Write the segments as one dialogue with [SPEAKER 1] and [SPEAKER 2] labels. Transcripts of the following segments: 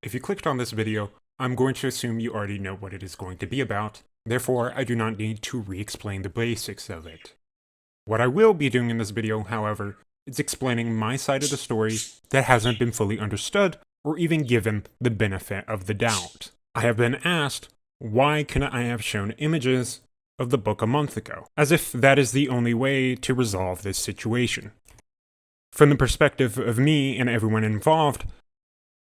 [SPEAKER 1] If you clicked on this video, I'm going to assume you already know what it is going to be about, therefore I do not need to re-explain the basics of it. What I will be doing in this video, however, is explaining my side of the story that hasn't been fully understood or even given the benefit of the doubt. I have been asked, why couldn't I have shown images of the book a month ago, as if that is the only way to resolve this situation. From the perspective of me and everyone involved,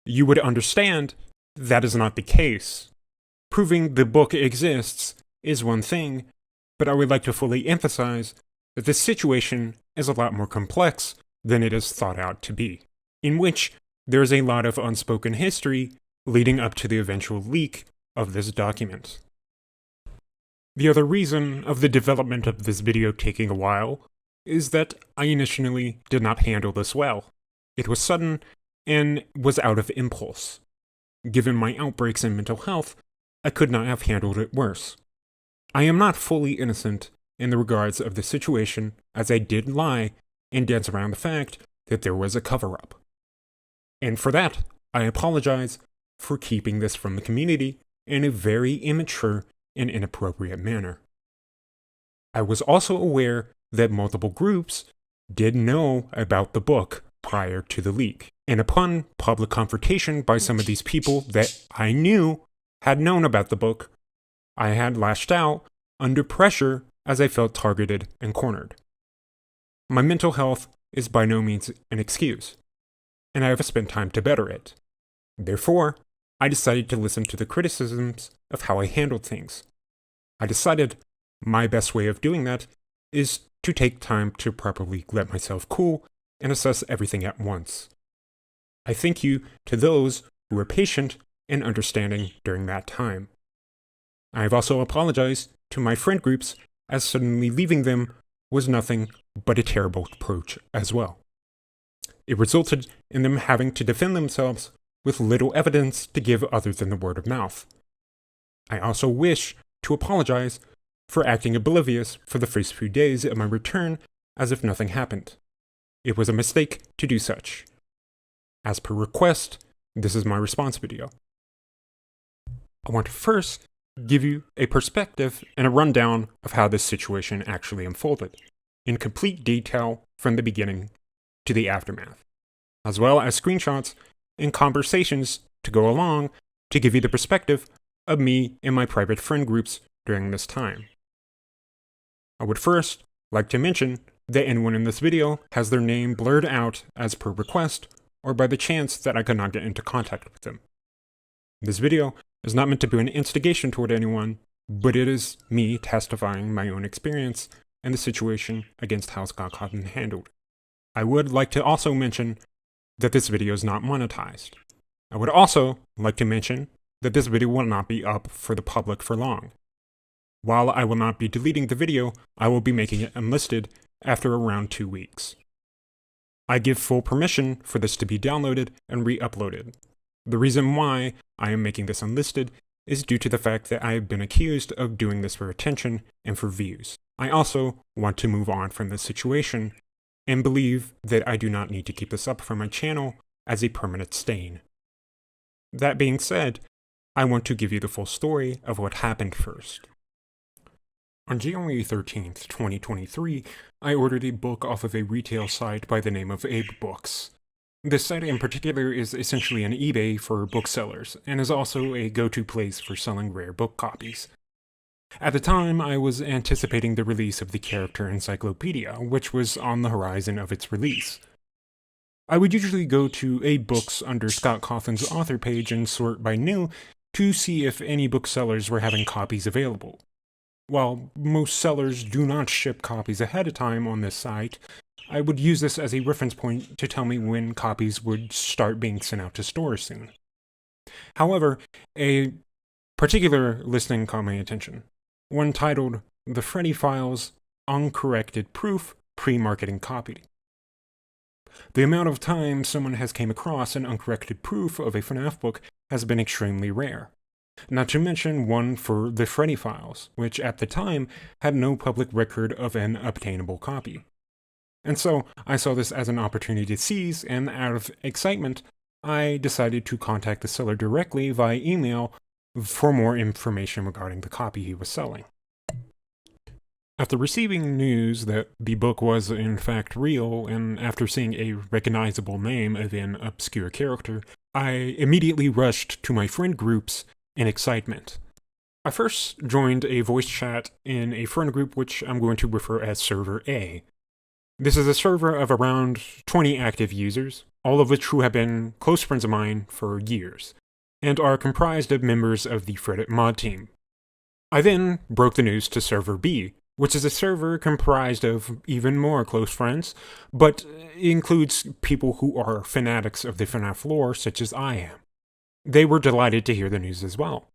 [SPEAKER 1] you would understand that is not the case. Proving the book exists is one thing, but I would like to fully emphasize that this situation is a lot more complex than it is thought out to be, in which there is a lot of unspoken history leading up to the eventual leak of this document. The other reason of the development of this video taking a while is that I initially did not handle this well. It was sudden and was out of impulse. Given my outbreaks in mental health, I could not have handled it worse. I am not fully innocent in the regards of the situation, as I did lie and dance around the fact that there was a cover-up. And for that, I apologize for keeping this from the community in a very immature and inappropriate manner. I was also aware that multiple groups did know about the book prior to the leak, and upon public confrontation by some of these people that I knew had known about the book, I had lashed out under pressure as I felt targeted and cornered. My mental health is by no means an excuse, and I have spent time to better it. Therefore, I decided to listen to the criticisms of how I handled things. I decided my best way of doing that is to take time to properly let myself cool and assess everything at once. I thank you to those who were patient and understanding during that time. I have also apologized to my friend groups, as suddenly leaving them was nothing but a terrible approach as well. It resulted in them having to defend themselves with little evidence to give other than the word of mouth. I also wish to apologize for acting oblivious for the first few days of my return as if nothing happened. It was a mistake to do such. As per request, this is my response video. I want to first give you a perspective and a rundown of how this situation actually unfolded, in complete detail from the beginning to the aftermath, as well as screenshots and conversations to go along to give you the perspective of me and my private friend groups during this time. I would first like to mention that anyone in this video has their name blurred out as per request or by the chance that I could not get into contact with them. This video is not meant to be an instigation toward anyone, but it is me testifying my own experience and the situation against how Scott Cotton handled. I would like to also mention that this video is not monetized. I would also like to mention that this video will not be up for the public for long. While I will not be deleting the video, I will be making it unlisted after around 2 weeks. I give full permission for this to be downloaded and re-uploaded. The reason why I am making this unlisted is due to the fact that I have been accused of doing this for attention and for views. I also want to move on from this situation and believe that I do not need to keep this up for my channel as a permanent stain. That being said, I want to give you the full story of what happened first. On January 13th, 2023, I ordered a book off of a retail site by the name of Abe Books. This site in particular is essentially an eBay for booksellers, and is also a go-to place for selling rare book copies. At the time, I was anticipating the release of the Character Encyclopedia, which was on the horizon of its release. I would usually go to Abe Books under Scott Cawthon's author page and sort by new to see if any booksellers were having copies available. While most sellers do not ship copies ahead of time on this site, I would use this as a reference point to tell me when copies would start being sent out to stores soon. However, a particular listing caught my attention, one titled The Freddy Files Uncorrected Proof Pre-Marketing Copy. The amount of time someone has came across an uncorrected proof of a FNAF book has been extremely rare. Not to mention one for the Freddy Files, which at the time had no public record of an obtainable copy. And so I saw this as an opportunity to seize, and out of excitement, I decided to contact the seller directly via email for more information regarding the copy he was selling. After receiving news that the book was in fact real, and after seeing a recognizable name of an obscure character, I immediately rushed to my friend groups in excitement. I first joined a voice chat in a friend group which I'm going to refer as Server A. This is a server of around 20 active users, all of which who have been close friends of mine for years, and are comprised of members of the Reddit mod team. I then broke the news to Server B, which is a server comprised of even more close friends, but includes people who are fanatics of the FNAF lore, such as I am. They were delighted to hear the news as well.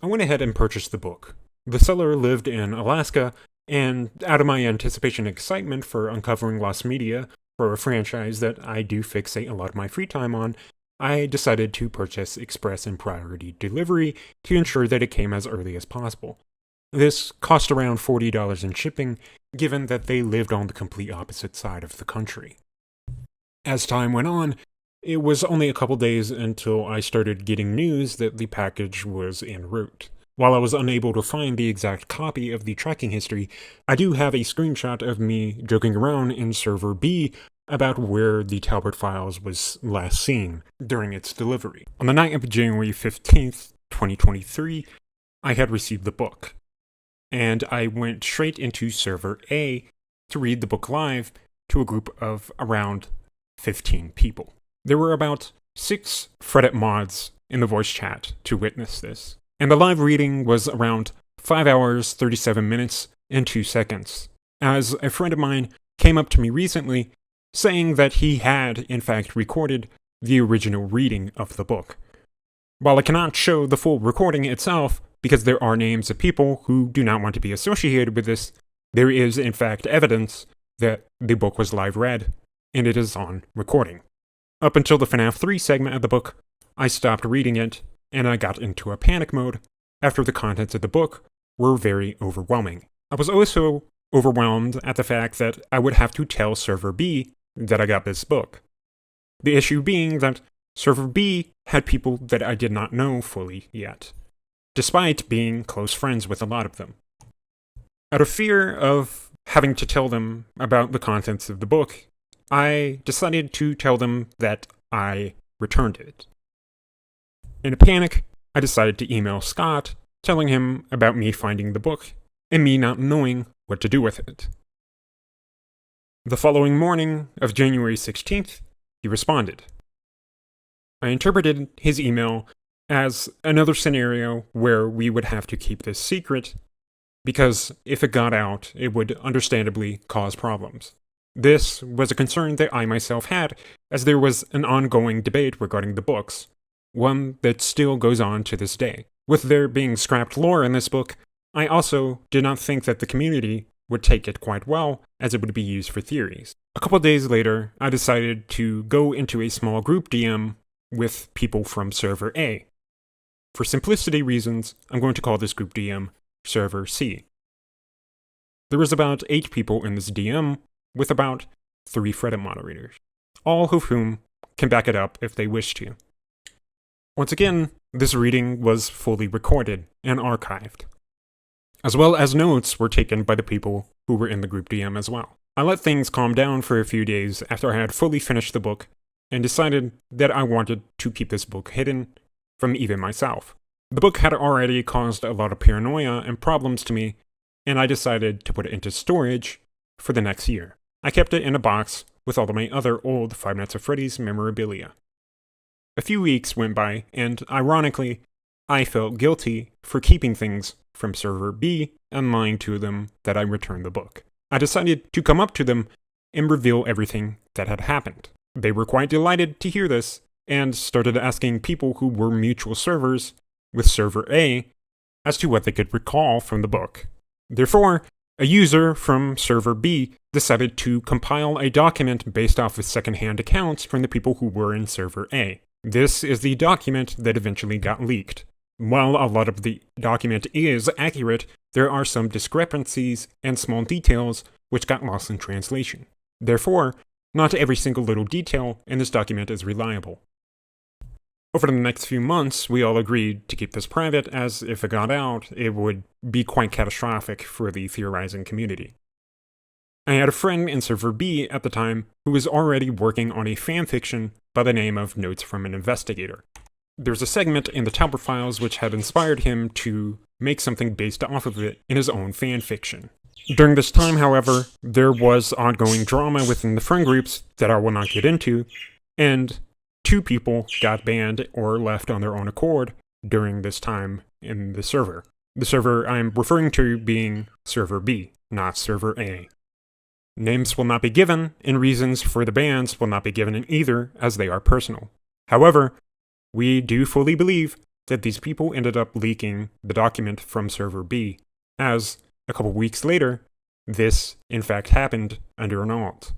[SPEAKER 1] I went ahead and purchased the book. The seller lived in Alaska, and out of my anticipation and excitement for uncovering lost media for a franchise that I do fixate a lot of my free time on, I decided to purchase express and priority delivery to ensure that it came as early as possible. This cost around $40 in shipping, given that they lived on the complete opposite side of the country. As time went on, it was only a couple days until I started getting news that the package was en route. While I was unable to find the exact copy of the tracking history, I do have a screenshot of me joking around in Server B about where the Talbert files was last seen during its delivery. On the night of January 15th, 2023, I had received the book, and I went straight into Server A to read the book live to a group of around 15 people. There were about 6 Reddit mods in the voice chat to witness this, and the live reading was around 5 hours, 37 minutes, and 2 seconds, as a friend of mine came up to me recently saying that he had, in fact, recorded the original reading of the book. While I cannot show the full recording itself, because there are names of people who do not want to be associated with this, there is, in fact, evidence that the book was live read, and it is on recording. Up until the FNAF 3 segment of the book, I stopped reading it, and I got into a panic mode after the contents of the book were very overwhelming. I was also overwhelmed at the fact that I would have to tell Server B that I got this book. The issue being that Server B had people that I did not know fully yet, despite being close friends with a lot of them. Out of fear of having to tell them about the contents of the book, I decided to tell them that I returned it. In a panic, I decided to email Scott, telling him about me finding the book and me not knowing what to do with it. The following morning of January 16th, he responded. I interpreted his email as another scenario where we would have to keep this secret, because if it got out, it would understandably cause problems. This was a concern that I myself had, as there was an ongoing debate regarding the books, one that still goes on to this day. With there being scrapped lore in this book, I also did not think that the community would take it quite well, as it would be used for theories. A couple days later, I decided to go into a small group DM with people from Server A. For simplicity reasons, I'm going to call this group DM Server C. There was about 8 people in this DM, with about 3 Reddit moderators, all of whom can back it up if they wish to. Once again, this reading was fully recorded and archived, as well as notes were taken by the people who were in the group DM as well. I let things calm down for a few days after I had fully finished the book and decided that I wanted to keep this book hidden from even myself. The book had already caused a lot of paranoia and problems to me, and I decided to put it into storage for the next year. I kept it in a box with all of my other old Five Nights at Freddy's memorabilia. A few weeks went by, and ironically, I felt guilty for keeping things from Server B and lying to them that I returned the book. I decided to come up to them and reveal everything that had happened. They were quite delighted to hear this, and started asking people who were mutual servers with Server A as to what they could recall from the book. Therefore, a user from Server B decided to compile a document based off of secondhand accounts from the people who were in Server A. This is the document that eventually got leaked. While a lot of the document is accurate, there are some discrepancies and small details which got lost in translation. Therefore, not every single little detail in this document is reliable. Over the next few months, we all agreed to keep this private, as if it got out, it would be quite catastrophic for the theorizing community. I had a friend in Server B at the time who was already working on a fanfiction by the name of Notes from an Investigator. There's a segment in the Talbert files which had inspired him to make something based off of it in his own fanfiction. During this time, however, there was ongoing drama within the friend groups that I will not get into, and 2 people got banned or left on their own accord during this time in the server. The server I'm referring to being Server B, not Server A. Names will not be given, and reasons for the bans will not be given in either, as they are personal. However, we do fully believe that these people ended up leaking the document from Server B, as a couple weeks later, this in fact happened under an alt.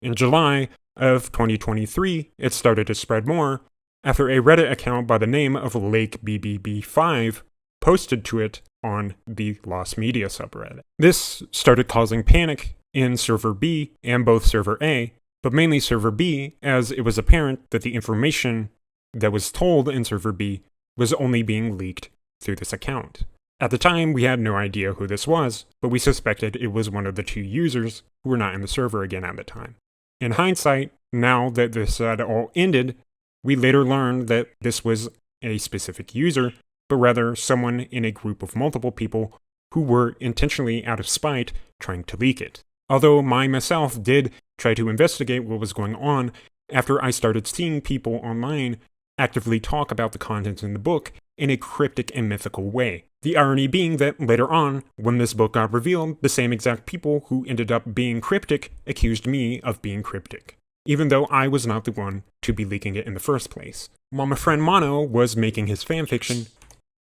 [SPEAKER 1] In July of 2023, it started to spread more after a Reddit account by the name of Lake BBB5 posted to it on the Lost Media subreddit. This started causing panic in Server B and both Server A, but mainly Server B, as it was apparent that the information that was told in Server B was only being leaked through this account. At the time, we had no idea who this was, but we suspected it was one of the 2 users who were not in the server again at the time. In hindsight, now that this had all ended, we later learned that this was a specific user, but rather someone in a group of multiple people who were intentionally out of spite trying to leak it. Although myself did try to investigate what was going on after I started seeing people online actively talk about the contents in the book in a cryptic and mythical way. The irony being that later on, when this book got revealed, the same exact people who ended up being cryptic accused me of being cryptic, even though I was not the one to be leaking it in the first place. While my friend Mono was making his fanfiction,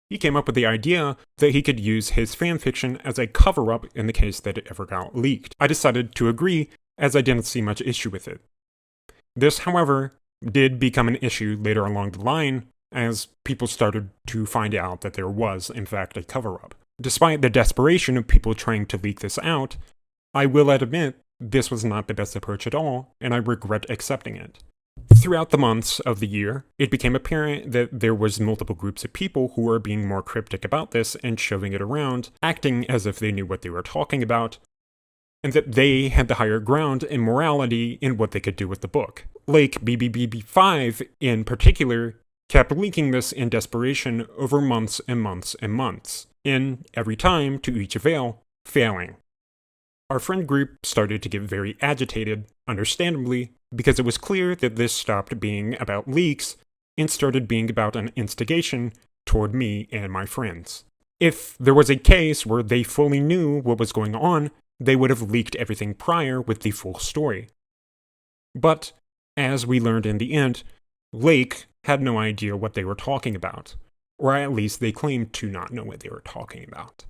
[SPEAKER 1] he came up with the idea that he could use his fanfiction as a cover-up in the case that it ever got leaked. I decided to agree, as I didn't see much issue with it. This, however, did become an issue later along the line, as people started to find out that there was, in fact, a cover-up. Despite the desperation of people trying to leak this out, I will admit this was not the best approach at all, and I regret accepting it. Throughout the months of the year, it became apparent that there was multiple groups of people who were being more cryptic about this and shoving it around, acting as if they knew what they were talking about, and that they had the higher ground in morality in what they could do with the book. Lake BBB5, in particular, kept leaking this in desperation over months and months and months, and every time, to each avail, failing. Our friend group started to get very agitated, understandably, because it was clear that this stopped being about leaks and started being about an instigation toward me and my friends. If there was a case where they fully knew what was going on, they would have leaked everything prior with the full story. But, as we learned in the end, Lake had no idea what they were talking about, or at least they claimed to not know what they were talking about.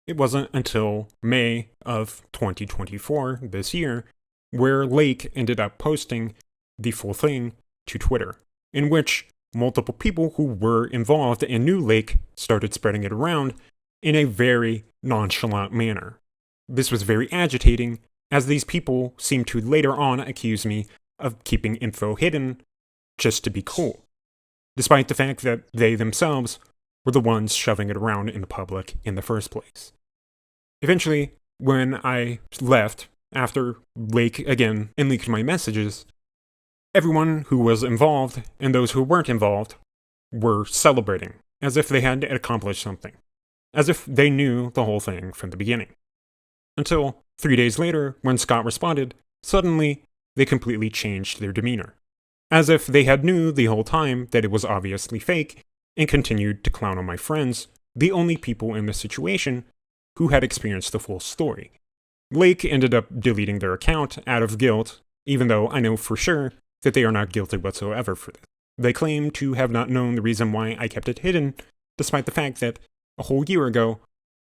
[SPEAKER 1] It wasn't until May of 2024, this year, where Lake ended up posting the full thing to Twitter, in which multiple people who were involved and knew Lake started spreading it around in a very nonchalant manner. This was very agitating, as these people seemed to later on accuse me of keeping info hidden just to be cool, despite the fact that they themselves were the ones shoving it around in the public in the first place. Eventually, when I left, after Lake again leaked my messages, everyone who was involved and those who weren't involved were celebrating, as if they had accomplished something, as if they knew the whole thing from the beginning. Until 3 days later, when Scott responded, suddenly they completely changed their demeanor, as if they had knew the whole time that it was obviously fake, and continued to clown on my friends, the only people in the situation who had experienced the full story. Lake ended up deleting their account out of guilt, even though I know for sure that they are not guilty whatsoever for this. They claim to have not known the reason why I kept it hidden, despite the fact that a whole year ago,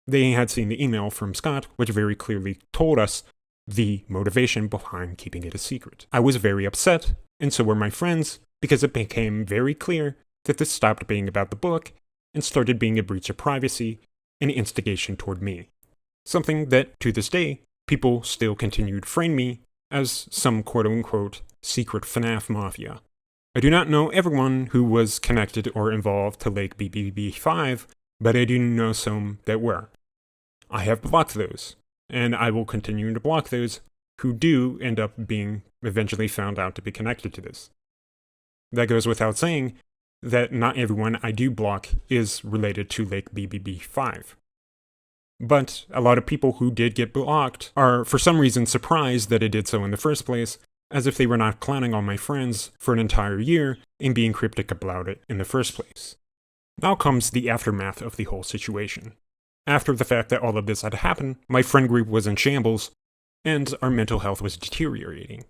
[SPEAKER 1] they had seen the email from Scott, which very clearly told us the motivation behind keeping it a secret. I was very upset, and so were my friends, because it became very clear that this stopped being about the book and started being a breach of privacy and instigation toward me. Something that, to this day, people still continued to frame me as some quote-unquote secret FNAF mafia. I do not know everyone who was connected or involved to Lake BBB5, but I do know some that were. I have blocked those, and I will continue to block those who do end up being eventually found out to be connected to this. That goes without saying that not everyone I do block is related to Lake BBB5. But a lot of people who did get blocked are for some reason surprised that I did so in the first place, as if they were not clowning on my friends for an entire year and being cryptic about it in the first place. Now comes the aftermath of the whole situation. After the fact that all of this had happened, my friend group was in shambles, and our mental health was deteriorating.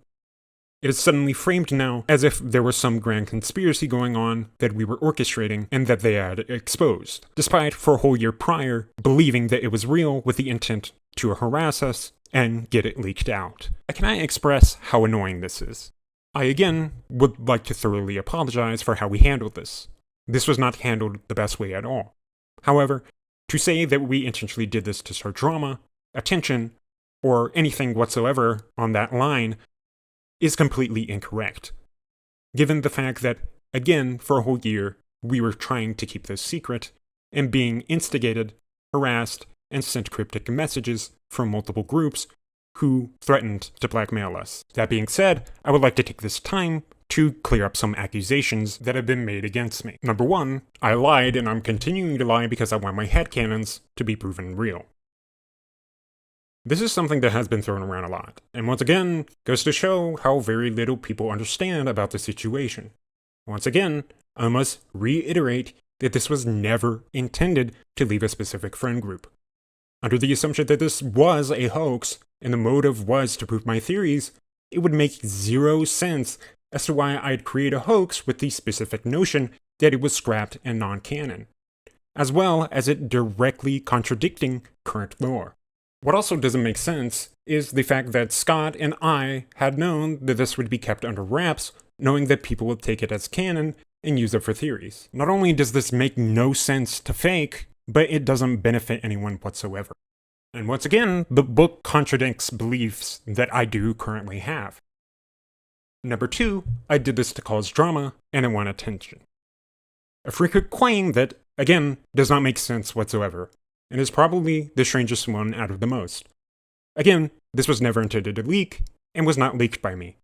[SPEAKER 1] It is suddenly framed now as if there was some grand conspiracy going on that we were orchestrating and that they had exposed, despite for a whole year prior believing that it was real with the intent to harass us and get it leaked out. Can I express how annoying this is? I again would like to thoroughly apologize for how we handled this. This was not handled the best way at all. However, to say that we intentionally did this to start drama, attention, or anything whatsoever on that line is completely incorrect. Given the fact that, again, for a whole year, we were trying to keep this secret and being instigated, harassed, and sent cryptic messages from multiple groups who threatened to blackmail us. That being said, I would like to take this time to clear up some accusations that have been made against me. Number one, I lied, and I'm continuing to lie because I want my headcanons to be proven real. This is something that has been thrown around a lot, and once again, goes to show how very little people understand about the situation. Once again, I must reiterate that this was never intended to leave a specific friend group. Under the assumption that this was a hoax, and the motive was to prove my theories, it would make zero sense as to why I'd create a hoax with the specific notion that it was scrapped and non-canon, as well as it directly contradicting current lore. What also doesn't make sense is the fact that Scott and I had known that this would be kept under wraps, knowing that people would take it as canon and use it for theories. Not only does this make no sense to fake, but it doesn't benefit anyone whatsoever. And once again, the book contradicts beliefs that I do currently have. Number two, I did this to cause drama, and I want attention. A frequent claim that, again, does not make sense whatsoever, and is probably the strangest one out of the most. Again, this was never intended to leak, and was not leaked by me.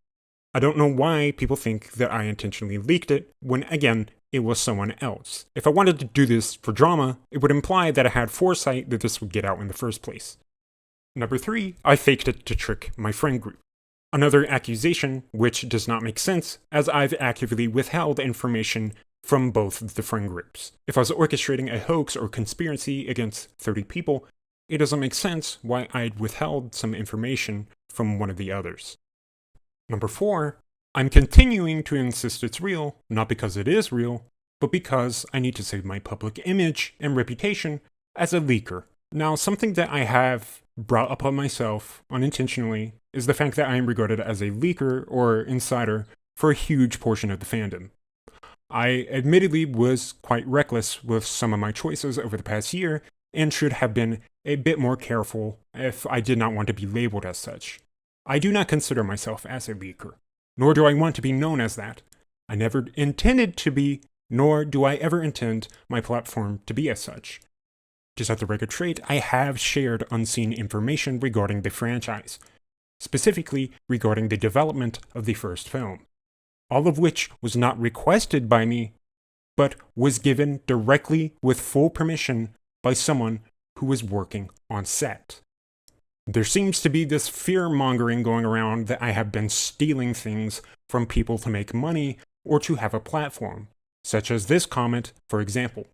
[SPEAKER 1] I don't know why people think that I intentionally leaked it, when again, it was someone else. If I wanted to do this for drama, it would imply that I had foresight that this would get out in the first place. Number three, I faked it to trick my friend group. Another accusation which does not make sense, as I've actively withheld information from both of the friend groups. If I was orchestrating a hoax or conspiracy against 30 people, it doesn't make sense why I'd withheld some information from one of the others. Number four, I'm continuing to insist it's real, not because it is real, but because I need to save my public image and reputation as a leaker. Now, something that I have brought upon myself unintentionally is the fact that I am regarded as a leaker or insider for a huge portion of the fandom. I admittedly was quite reckless with some of my choices over the past year and should have been a bit more careful if I did not want to be labeled as such. I do not consider myself as a leaker, nor do I want to be known as that. I never intended to be, nor do I ever intend my platform to be as such. To set the record straight, I have shared unseen information regarding the franchise, specifically regarding the development of the first film, all of which was not requested by me, but was given directly with full permission by someone who was working on set. There seems to be this fear-mongering going around that I have been stealing things from people to make money or to have a platform, such as this comment, for example.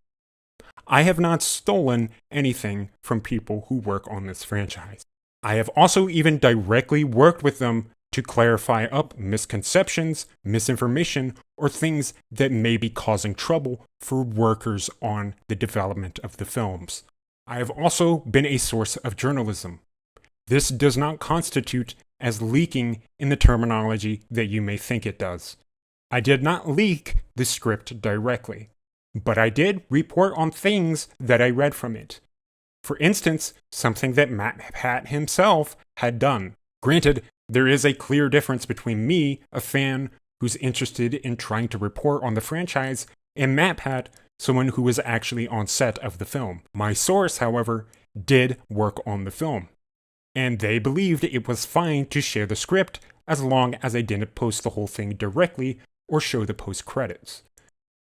[SPEAKER 1] I have not stolen anything from people who work on this franchise. I have also even directly worked with them to clarify up misconceptions, misinformation, or things that may be causing trouble for workers on the development of the films. I have also been a source of journalism. This does not constitute as leaking in the terminology that you may think it does. I did not leak the script directly, but I did report on things that I read from it. For instance, something that Matt Pat himself had done. Granted, there is a clear difference between me, a fan who's interested in trying to report on the franchise, and MatPat, someone who was actually on set of the film. My source, however, did work on the film, and they believed it was fine to share the script as long as I didn't post the whole thing directly or show the post credits.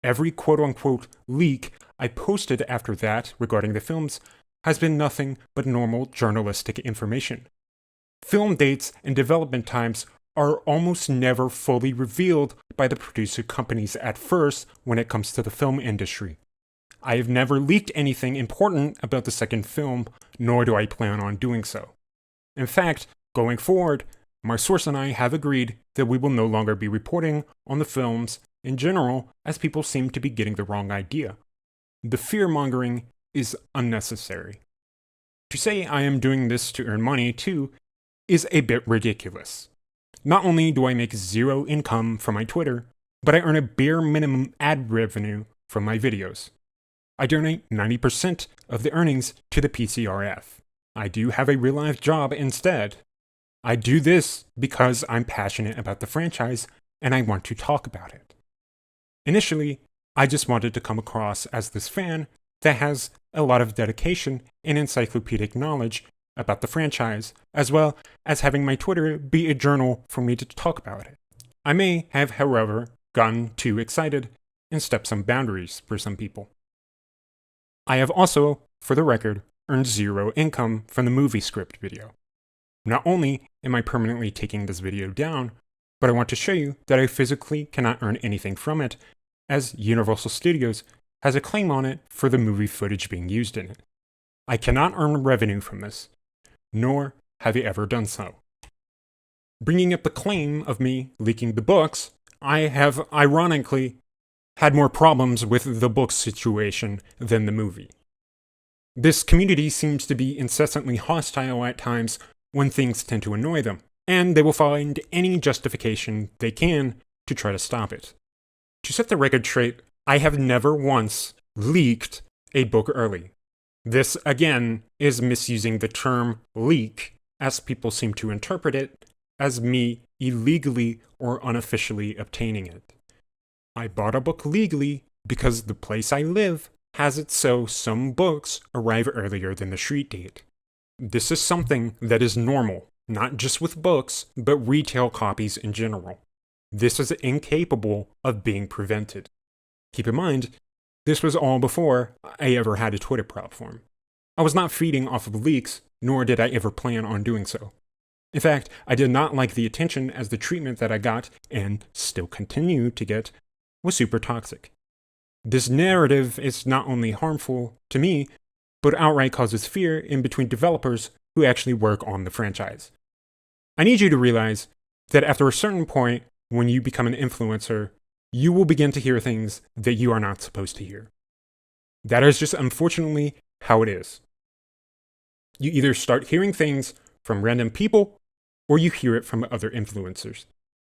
[SPEAKER 1] Every quote-unquote leak I posted after that regarding the films has been nothing but normal journalistic information. Film dates and development times are almost never fully revealed by the producer companies at first when it comes to the film industry. I have never leaked anything important about the second film, nor do I plan on doing so. In fact, going forward, my source and I have agreed that we will no longer be reporting on the films in general, as people seem to be getting the wrong idea. The fear-mongering is unnecessary. To say I am doing this to earn money, too, is a bit ridiculous. Not only do I make zero income from my Twitter, but I earn a bare minimum ad revenue from my videos. I donate 90% of the earnings to the PCRF. I do have a real-life job instead. I do this because I'm passionate about the franchise and I want to talk about it. Initially, I just wanted to come across as this fan that has a lot of dedication and encyclopedic knowledge about the franchise, as well as having my Twitter be a journal for me to talk about it. I may have, however, gotten too excited and stepped some boundaries for some people. I have also, for the record, earned zero income from the movie script video. Not only am I permanently taking this video down, but I want to show you that I physically cannot earn anything from it, as Universal Studios has a claim on it for the movie footage being used in it. I cannot earn revenue from this, nor have I ever done so. Bringing up the claim of me leaking the books, I have ironically had more problems with the book situation than the movie. This community seems to be incessantly hostile at times when things tend to annoy them, and they will find any justification they can to try to stop it. To set the record straight, I have never once leaked a book early. This, again, is misusing the term leak, as people seem to interpret it, as me illegally or unofficially obtaining it. I bought a book legally because the place I live has it so some books arrive earlier than the street date. This is something that is normal, not just with books, but retail copies in general. This is incapable of being prevented. Keep in mind, this was all before I ever had a Twitter platform. I was not feeding off of leaks, nor did I ever plan on doing so. In fact, I did not like the attention, as the treatment that I got, and still continue to get, was super toxic. This narrative is not only harmful to me, but outright causes fear in between developers who actually work on the franchise. I need you to realize that after a certain point, when you become an influencer, you will begin to hear things that you are not supposed to hear. That is just unfortunately how it is. You either start hearing things from random people, or you hear it from other influencers.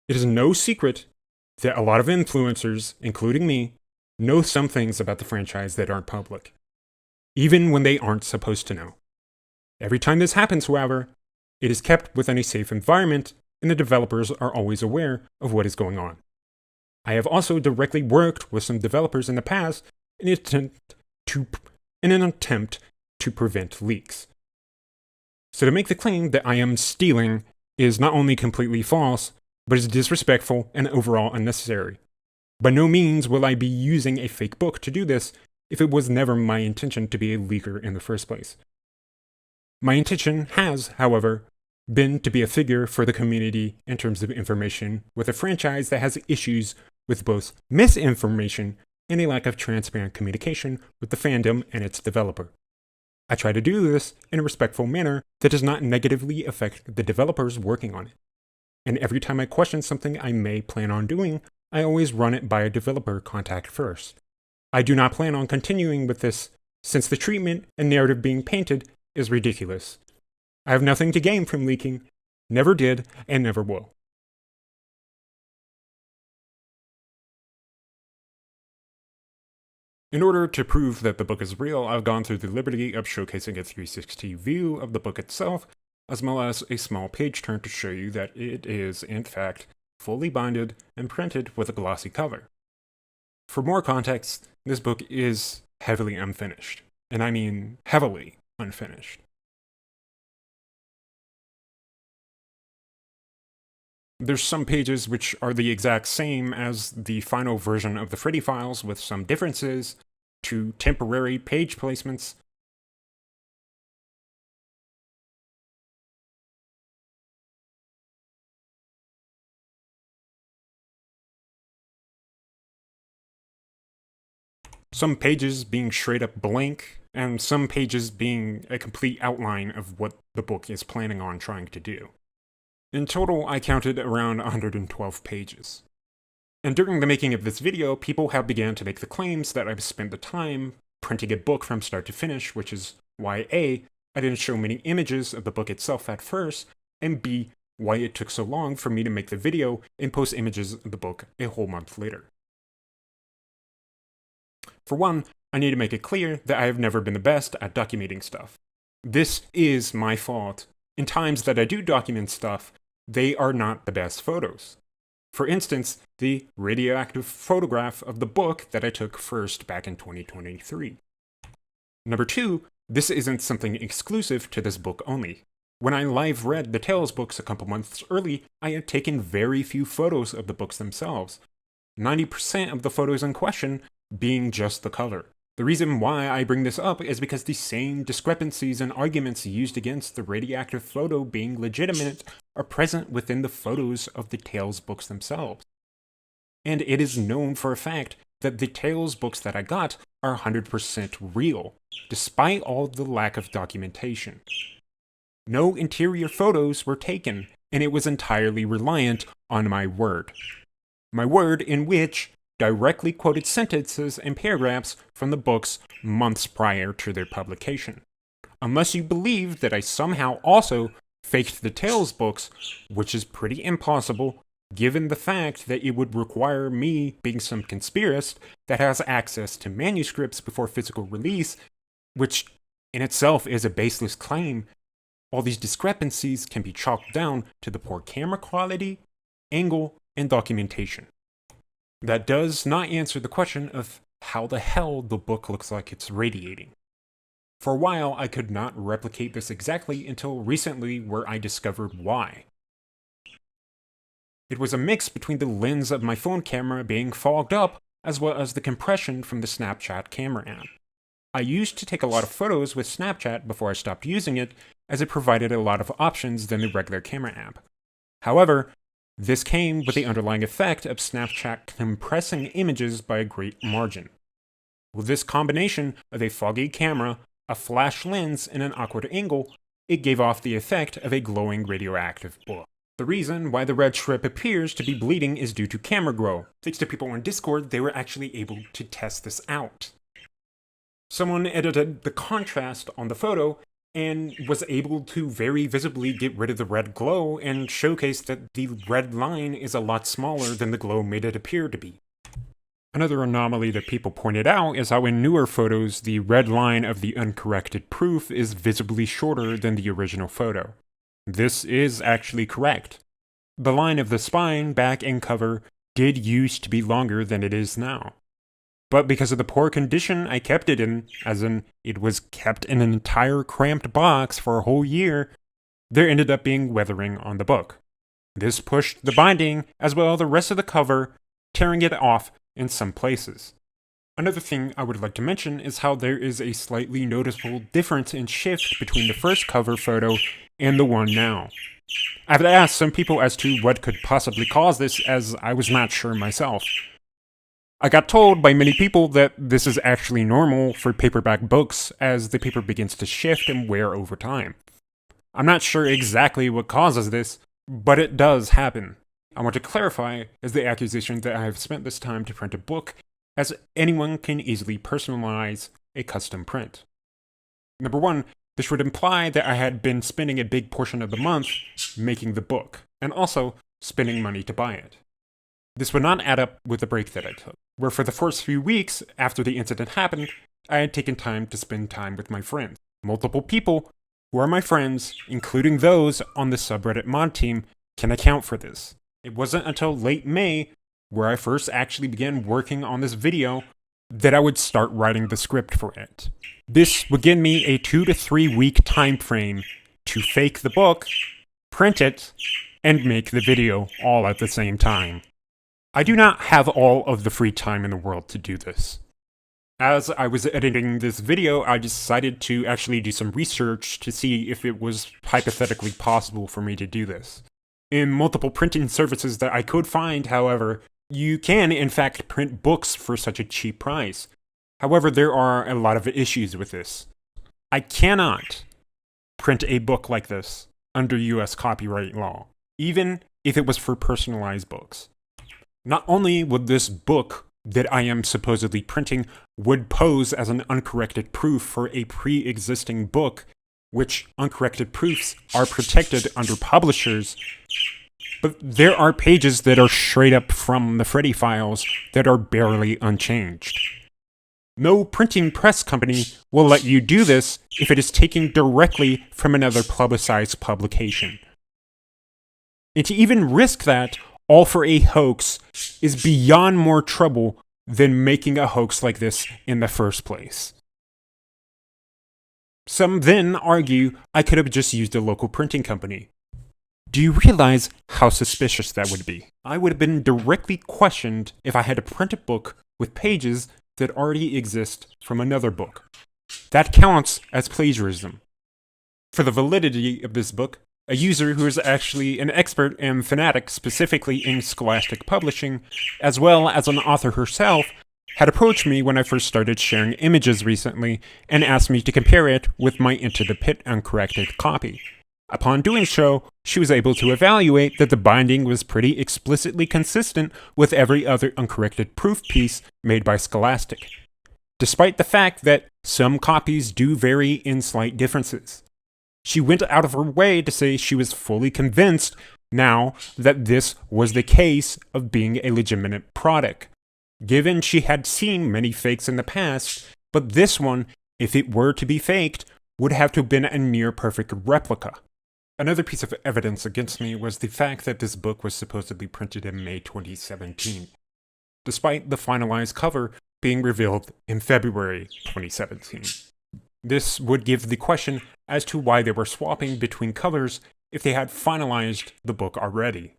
[SPEAKER 1] It is no secret that a lot of influencers, including me, know some things about the franchise that aren't public, even when they aren't supposed to know. Every time this happens, however, it is kept within a safe environment, and the developers are always aware of what is going on. I have also directly worked with some developers in the past in an attempt to prevent leaks. So to make the claim that I am stealing is not only completely false, but is disrespectful and overall unnecessary. By no means will I be using a fake book to do this if it was never my intention to be a leaker in the first place. My intention has, however, been to be a figure for the community in terms of information with a franchise that has issues with both misinformation and a lack of transparent communication with the fandom and its developer. I try to do this in a respectful manner that does not negatively affect the developers working on it. And every time I question something I may plan on doing, I always run it by a developer contact first. I do not plan on continuing with this, since the treatment and narrative being painted is ridiculous. I have nothing to gain from leaking, never did, and never will. In order to prove that the book is real, I've gone through the liberty of showcasing a 360 view of the book itself, as well as a small page turn to show you that it is, in fact, fully binded and printed with a glossy cover. For more context, this book is heavily unfinished, and I mean heavily unfinished. There's some pages which are the exact same as the final version of the Freddy files with some differences to temporary page placements. Some pages being straight up blank, and some pages being a complete outline of what the book is planning on trying to do. In total, I counted around 112 pages. And during the making of this video, people have began to make the claims that I've spent the time printing a book from start to finish, which is why A, I didn't show many images of the book itself at first, and B, why it took so long for me to make the video and post images of the book a whole month later. For one, I need to make it clear that I have never been the best at documenting stuff. This is my fault. In times that I do document stuff, they are not the best photos. For instance, the radioactive photograph of the book that I took first back in 2023. Number two, this isn't something exclusive to this book only. When I live read the Tales books a couple months early, I had taken very few photos of the books themselves. 90% of the photos in question being just the color. The reason why I bring this up is because the same discrepancies and arguments used against the radioactive photo being legitimate are present within the photos of the Tales books themselves. And it is known for a fact that the Tales books that I got are 100% real, despite all the lack of documentation. No interior photos were taken, and it was entirely reliant on my word. My word in which directly quoted sentences and paragraphs from the books months prior to their publication. Unless you believe that I somehow also faked the Tales books, which is pretty impossible, given the fact that it would require me being some conspiracist that has access to manuscripts before physical release, which in itself is a baseless claim. All these discrepancies can be chalked down to the poor camera quality, angle, and documentation. That does not answer the question of how the hell the book looks like it's radiating. For a while, I could not replicate this exactly until recently, where I discovered why. It was a mix between the lens of my phone camera being fogged up, as well as the compression from the Snapchat camera app. I used to take a lot of photos with Snapchat before I stopped using it, as it provided a lot of options than the regular camera app. However, this came with the underlying effect of Snapchat compressing images by a great margin. With this combination of a foggy camera, a flash lens, and an awkward angle, it gave off the effect of a glowing radioactive book. The reason why the red strip appears to be bleeding is due to camera glow. Thanks to people on Discord, they were actually able to test this out. Someone edited the contrast on the photo and was able to very visibly get rid of the red glow and showcase that the red line is a lot smaller than the glow made it appear to be. Another anomaly that people pointed out is how in newer photos, the red line of the uncorrected proof is visibly shorter than the original photo. This is actually correct. The line of the spine, back, and cover did used to be longer than it is now. But because of the poor condition I kept it in, as in it was kept in an entire cramped box for a whole year, there ended up being weathering on the book. This pushed the binding as well as the rest of the cover, tearing it off in some places. Another thing I would like to mention is how there is a slightly noticeable difference in shift between the first cover photo and the one now. I've asked some people as to what could possibly cause this, as I was not sure myself. I got told by many people that this is actually normal for paperback books as the paper begins to shift and wear over time. I'm not sure exactly what causes this, but it does happen. I want to clarify is the accusation that I have spent this time to print a book, as anyone can easily personalize a custom print. Number one, this would imply that I had been spending a big portion of the month making the book, and also spending money to buy it. This would not add up with the break that I took, where for the first few weeks after the incident happened, I had taken time to spend time with my friends. Multiple people who are my friends, including those on the subreddit mod team, can account for this. It wasn't until late May, where I first actually began working on this video, that I would start writing the script for it. This would give me a 2 to 3 week time frame to fake the book, print it, and make the video all at the same time. I do not have all of the free time in the world to do this. As I was editing this video, I decided to actually do some research to see if it was hypothetically possible for me to do this. In multiple printing services that I could find, however, you can in fact print books for such a cheap price. However, there are a lot of issues with this. I cannot print a book like this under US copyright law, even if it was for personalized books. Not only would this book that I am supposedly printing would pose as an uncorrected proof for a pre-existing book, which uncorrected proofs are protected under publishers, but there are pages that are straight up from the Freddy files that are barely unchanged. No printing press company will let you do this if it is taken directly from another publicized publication. And to even risk that, all for a hoax, is beyond more trouble than making a hoax like this in the first place. Some then argue I could have just used a local printing company. Do you realize how suspicious that would be? I would have been directly questioned if I had to print a book with pages that already exist from another book. That counts as plagiarism. For the validity of this book, a user who is actually an expert and fanatic specifically in scholastic publishing, as well as an author herself, had approached me when I first started sharing images recently and asked me to compare it with my Into the Pit uncorrected copy. Upon doing so, she was able to evaluate that the binding was pretty explicitly consistent with every other uncorrected proof piece made by Scholastic, despite the fact that some copies do vary in slight differences. She went out of her way to say she was fully convinced now that this was the case of being a legitimate product, given she had seen many fakes in the past, but this one, if it were to be faked, would have to have been a near-perfect replica. Another piece of evidence against me was the fact that this book was supposedly printed in May 2017, despite the finalized cover being revealed in February 2017. This would give the question as to why they were swapping between covers if they had finalized the book already.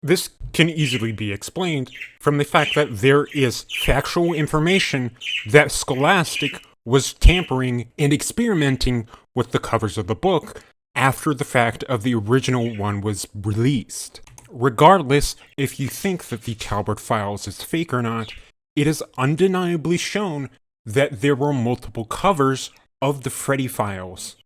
[SPEAKER 1] This can easily be explained from the fact that there is factual information that Scholastic was tampering and experimenting with the covers of the book after the fact of the original one was released. Regardless if you think that the Talbert files is fake or not, it is undeniably shown that there were multiple covers of the Freddy files.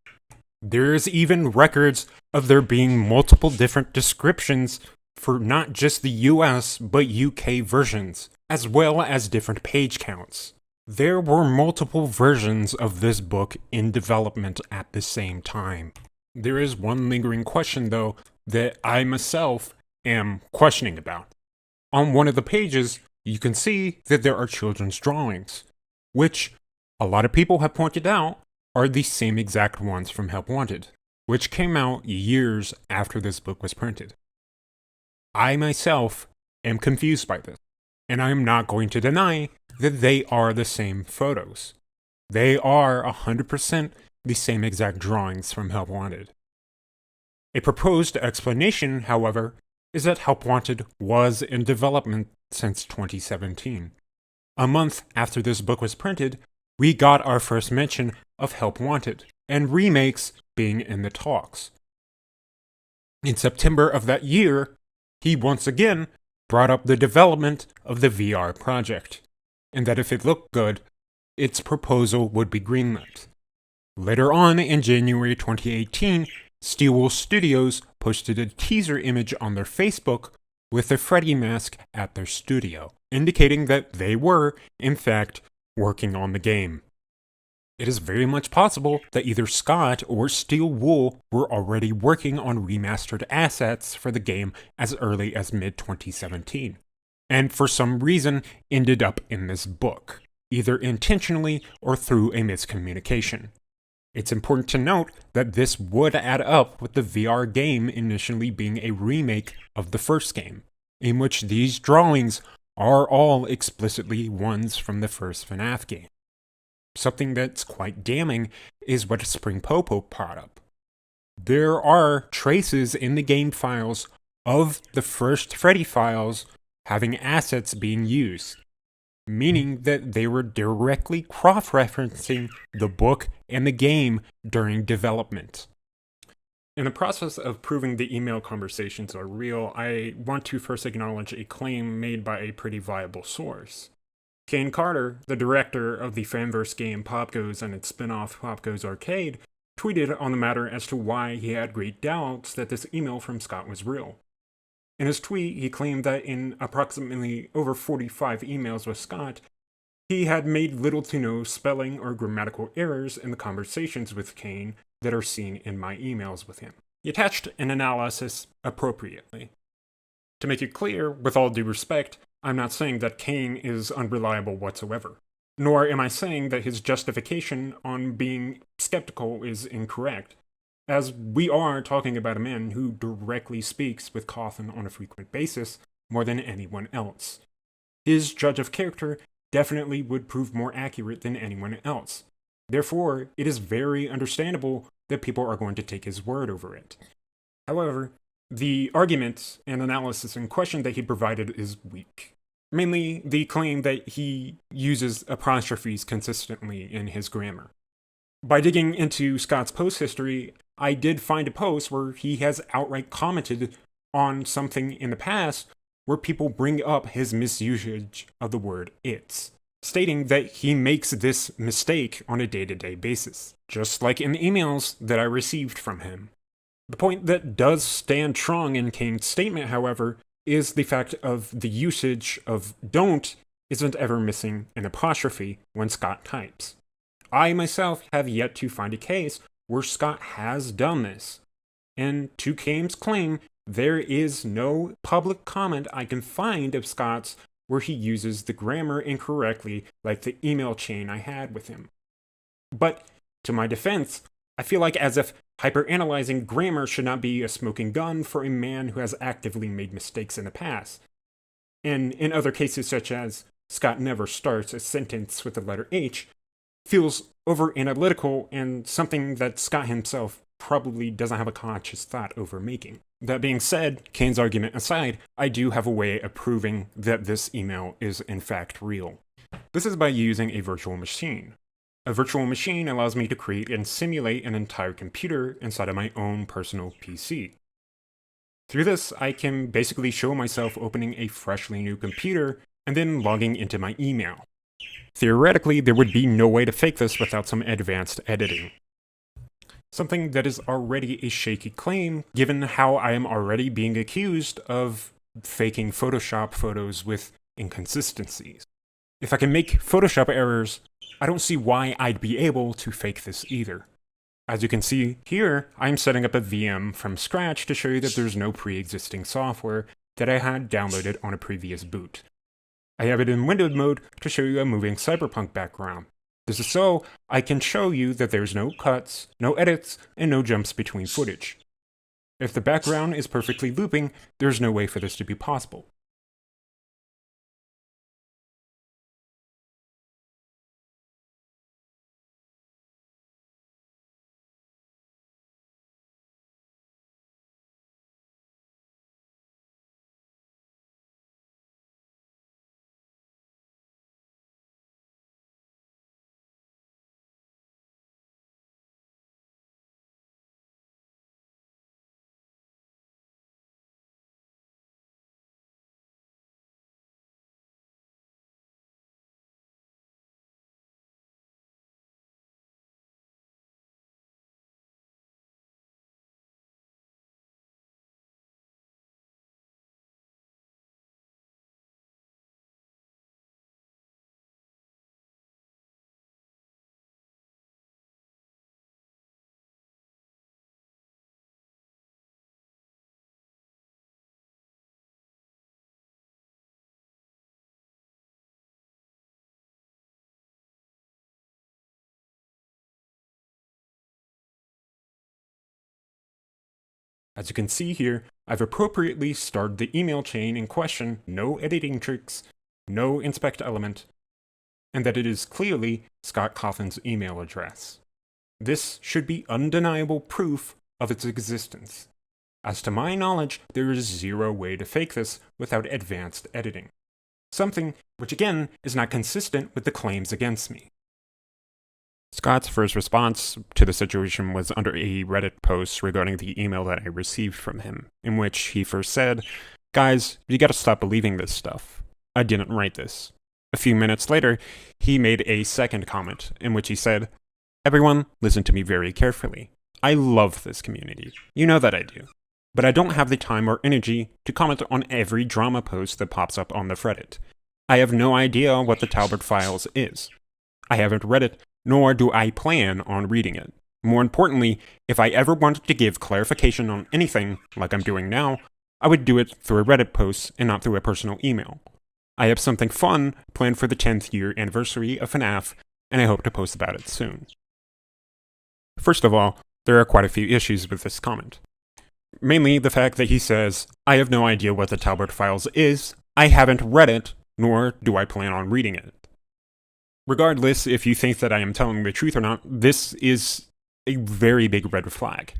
[SPEAKER 1] There is even records of there being multiple different descriptions for not just the US but UK versions, as well as different page counts. There were multiple versions of this book in development at the same time. There is one lingering question, though, that I myself am questioning about. On one of the pages, you can see that there are children's drawings, which a lot of people have pointed out are the same exact ones from Help Wanted, which came out years after this book was printed. I myself am confused by this, and I am not going to deny that they are the same photos. They are 100% the same exact drawings from Help Wanted. A proposed explanation, however, is that Help Wanted was in development since 2017. A month after this book was printed, we got our first mention of Help Wanted, and remakes being in the talks. In September of that year, he once again brought up the development of the VR project, and that if it looked good, its proposal would be greenlit. Later on, in January 2018, Steelwool Studios posted a teaser image on their Facebook with the Freddy mask at their studio, indicating that they were, in fact, working on the game. It is very much possible that either Scott or Steelwool were already working on remastered assets for the game as early as mid-2017, and for some reason ended up in this book, either intentionally or through a miscommunication. It's important to note that this would add up with the VR game initially being a remake of the first game, in which these drawings are all explicitly ones from the first FNAF game. Something that's quite damning is what Spring Popo brought up. There are traces in the game files of the first Freddy files having assets being used, meaning that they were directly cross-referencing the book and the game during development. In the process of proving the email conversations are real, I want to first acknowledge a claim made by a pretty viable source. Kane Carter, the director of the fanverse game Pop Goes and its spin-off Pop Goes Arcade, tweeted on the matter as to why he had great doubts that this email from Scott was real. In his tweet, he claimed that in approximately over 45 emails with Scott, he had made little to no spelling or grammatical errors in the conversations with Kane that are seen in my emails with him. He attached an analysis appropriately. To make it clear, with all due respect, I'm not saying that Kane is unreliable whatsoever, nor am I saying that his justification on being skeptical is incorrect, as we are talking about a man who directly speaks with Cawthon on a frequent basis more than anyone else. His judge of character definitely would prove more accurate than anyone else. Therefore, it is very understandable that people are going to take his word over it. However, the argument and analysis in question that he provided is weak. Mainly the claim that he uses apostrophes consistently in his grammar. By digging into Scott's post history, I did find a post where he has outright commented on something in the past where people bring up his misusage of the word it's, stating that he makes this mistake on a day-to-day basis, just like in the emails that I received from him. The point that does stand strong in Kane's statement, however, is the fact of the usage of don't isn't ever missing an apostrophe when Scott types. I myself have yet to find a case where Scott has done this, and to Kane's claim, there is no public comment I can find of Scott's where he uses the grammar incorrectly like the email chain I had with him. But, to my defense, I feel like as if hyperanalyzing grammar should not be a smoking gun for a man who has actively made mistakes in the past. And in other cases such as Scott never starts a sentence with the letter H, feels over-analytical and something that Scott himself probably doesn't have a conscious thought over making. That being said, Kane's argument aside, I do have a way of proving that this email is in fact real. This is by using a virtual machine. A virtual machine allows me to create and simulate an entire computer inside of my own personal PC. Through this, I can basically show myself opening a freshly new computer and then logging into my email. Theoretically, there would be no way to fake this without some advanced editing. Something that is already a shaky claim, given how I am already being accused of faking Photoshop photos with inconsistencies. If I can make Photoshop errors, I don't see why I'd be able to fake this either. As you can see here, I'm setting up a VM from scratch to show you that there's no pre-existing software that I had downloaded on a previous boot. I have it in windowed mode to show you a moving cyberpunk background. This is so I can show you that there's no cuts, no edits, and no jumps between footage. If the background is perfectly looping, there's no way for this to be possible. As you can see here, I've appropriately started the email chain in question, no editing tricks, no inspect element, and that it is clearly Scott Cawthon's email address. This should be undeniable proof of its existence. As to my knowledge, there is zero way to fake this without advanced editing. Something which again is not consistent with the claims against me. Scott's first response to the situation was under a Reddit post regarding the email that I received from him, in which he first said, "Guys, you gotta stop believing this stuff. I didn't write this." A few minutes later, he made a second comment, in which he said, "Everyone, listen to me very carefully. I love this community. You know that I do. But I don't have the time or energy to comment on every drama post that pops up on the Reddit. I have no idea what the Talbert Files is. I haven't read it, nor do I plan on reading it. More importantly, if I ever wanted to give clarification on anything, like I'm doing now, I would do it through a Reddit post and not through a personal email. I have something fun planned for the 10th year anniversary of FNAF, and I hope to post about it soon." First of all, there are quite a few issues with this comment. Mainly the fact that he says, "I have no idea what the Talbert Files is, I haven't read it, nor do I plan on reading it." Regardless if you think that I am telling the truth or not, this is a very big red flag.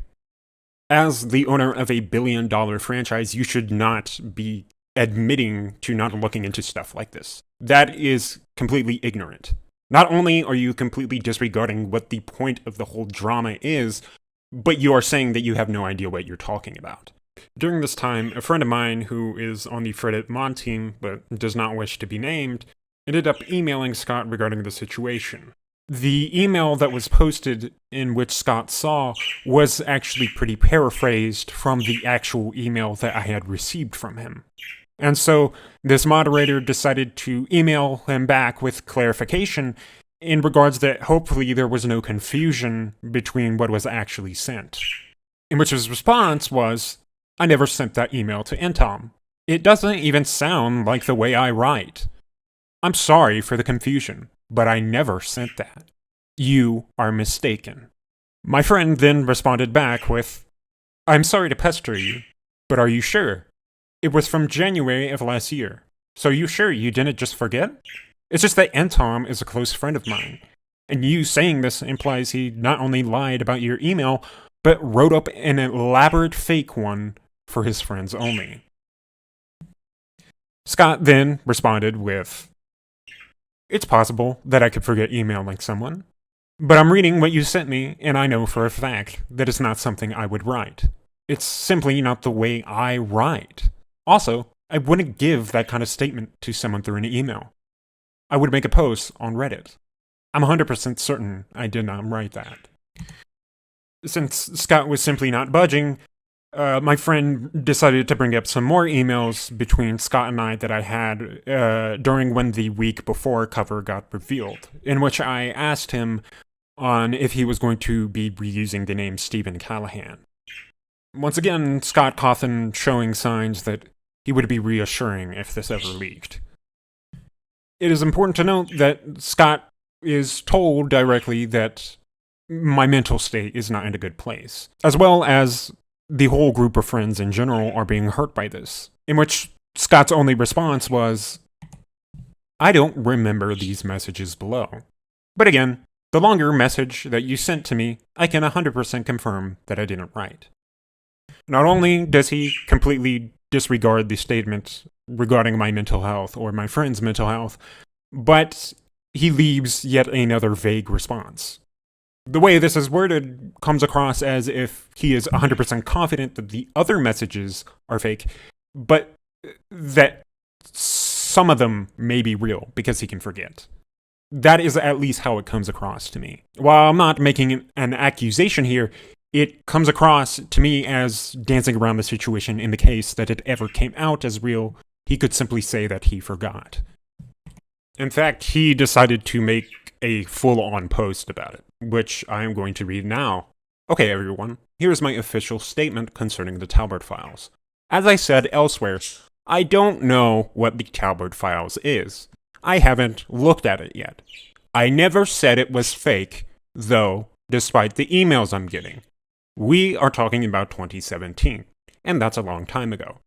[SPEAKER 1] As the owner of a billion-dollar franchise, you should not be admitting to not looking into stuff like this. That is completely ignorant. Not only are you completely disregarding what the point of the whole drama is, but you are saying that you have no idea what you're talking about. During this time, a friend of mine who is on the Reddit mod team, but does not wish to be named, ended up emailing Scott regarding the situation. The email that was posted in which Scott saw was actually pretty paraphrased from the actual email that I had received from him. And so this moderator decided to email him back with clarification in regards that hopefully there was no confusion between what was actually sent. In which his response was, "I never sent that email to Entom. It doesn't even sound like the way I write. I'm sorry for the confusion, but I never sent that. You are mistaken." My friend then responded back with, "I'm sorry to pester you, but are you sure? It was from January of last year. So you sure you didn't just forget? It's just that Entom is a close friend of mine, and you saying this implies he not only lied about your email, but wrote up an elaborate fake one for his friends only." Scott then responded with, "It's possible that I could forget emailing someone, but I'm reading what you sent me, and I know for a fact that it's not something I would write. It's simply not the way I write. Also, I wouldn't give that kind of statement to someone through an email. I would make a post on Reddit. I'm 100% certain I did not write that." Since Scott was simply not budging, my friend decided to bring up some more emails between Scott and I that I had during when the week before cover got revealed, in which I asked him on if he was going to be reusing the name Stephen Callahan. Once again, Scott Cawthon showing signs that he would be reassuring if this ever leaked. It is important to note that Scott is told directly that my mental state is not in a good place, as well as the whole group of friends in general are being hurt by this, in which Scott's only response was, "I don't remember these messages below. But again, the longer message that you sent to me, I can 100% confirm that I didn't write." Not only does he completely disregard the statement regarding my mental health or my friend's mental health, but he leaves yet another vague response. The way this is worded comes across as if he is 100% confident that the other messages are fake, but that some of them may be real because he can forget. That is at least how it comes across to me. While I'm not making an accusation here, it comes across to me as dancing around the situation in the case that it ever came out as real. He could simply say that he forgot. In fact, he decided to make a full-on post about it, which I am going to read now. Okay, everyone, here's my official statement concerning the Talbert Files. As I said elsewhere, I don't know what the Talbert Files is. I haven't looked at it yet. I never said it was fake, though, despite the emails I'm getting. We are talking about 2017. and that's a long time ago.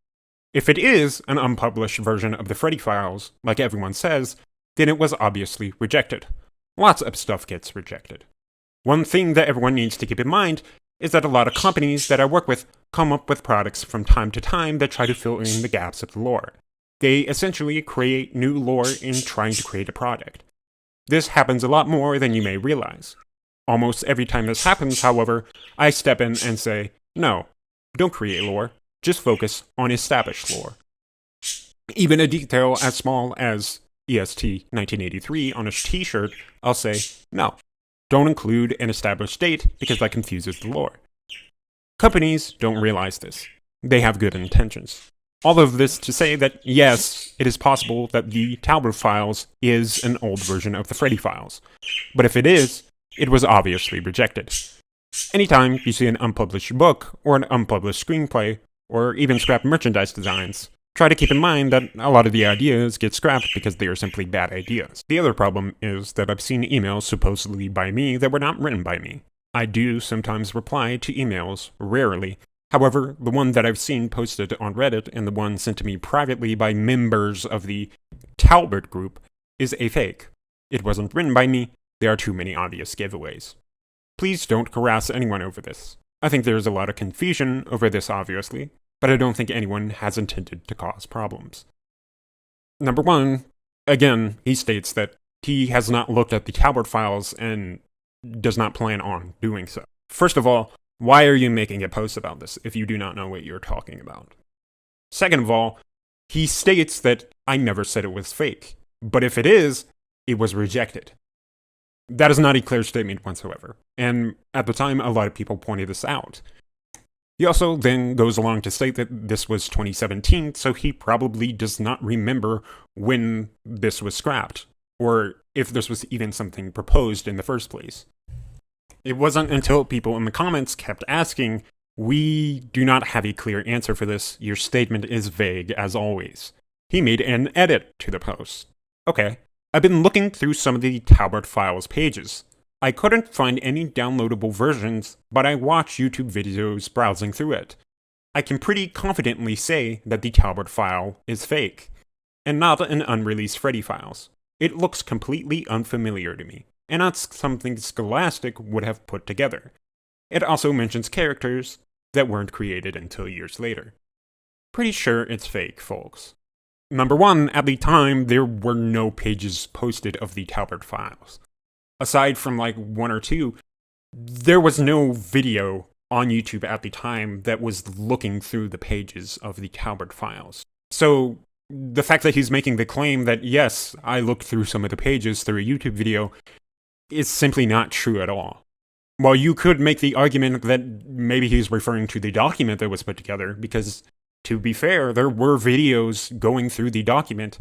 [SPEAKER 1] If it is an unpublished version of the Freddy files, like everyone says, then it was obviously rejected. Lots of stuff gets rejected. One thing that everyone needs to keep in mind is that a lot of companies that I work with come up with products from time to time that try to fill in the gaps of the lore. They essentially create new lore in trying to create a product. This happens a lot more than you may realize. Almost every time this happens, however, I step in and say, no, don't create lore, just focus on established lore. Even a detail as small as EST 1983 on a t-shirt, I'll say, no, don't include an established date because that confuses the lore. Companies don't realize this. They have good intentions. All of this to say that, yes, it is possible that the Talbert files is an old version of the Freddy files. But if it is, it was obviously rejected. Anytime you see an unpublished book, or an unpublished screenplay, or even scrapped merchandise designs, try to keep in mind that a lot of the ideas get scrapped because they are simply bad ideas. The other problem is that I've seen emails supposedly by me that were not written by me. I do sometimes reply to emails, rarely. However, the one that I've seen posted on Reddit and the one sent to me privately by members of the Talbert group is a fake. It wasn't written by me. There are too many obvious giveaways. Please don't harass anyone over this. I think there's a lot of confusion over this, obviously, but I don't think anyone has intended to cause problems. Number one, again, he states that he has not looked at the Talbert files and does not plan on doing so. First of all, why are you making a post about this if you do not know what you're talking about? Second of all, he states that I never said it was fake, but if it is, it was rejected. That is not a clear statement whatsoever, and at the time, a lot of people pointed this out. He also then goes along to state that this was 2017, so he probably does not remember when this was scrapped, or if this was even something proposed in the first place. It wasn't until people in the comments kept asking, we do not have a clear answer for this, your statement is vague as always. He made an edit to the post. Okay, I've been looking through some of the Talbert files pages. I couldn't find any downloadable versions, but I watched YouTube videos browsing through it. I can pretty confidently say that the Talbert file is fake, and not an unreleased Freddy files. It looks completely unfamiliar to me, and not something Scholastic would have put together. It also mentions characters that weren't created until years later. Pretty sure it's fake, folks. Number one, at the time, there were no pages posted of the Talbert files. Aside from like one or two, there was no video on YouTube at the time that was looking through the pages of the Talbert files. So the fact that he's making the claim that, yes, I looked through some of the pages through a YouTube video is simply not true at all. While you could make the argument that maybe he's referring to the document that was put together, because to be fair, there were videos going through the document,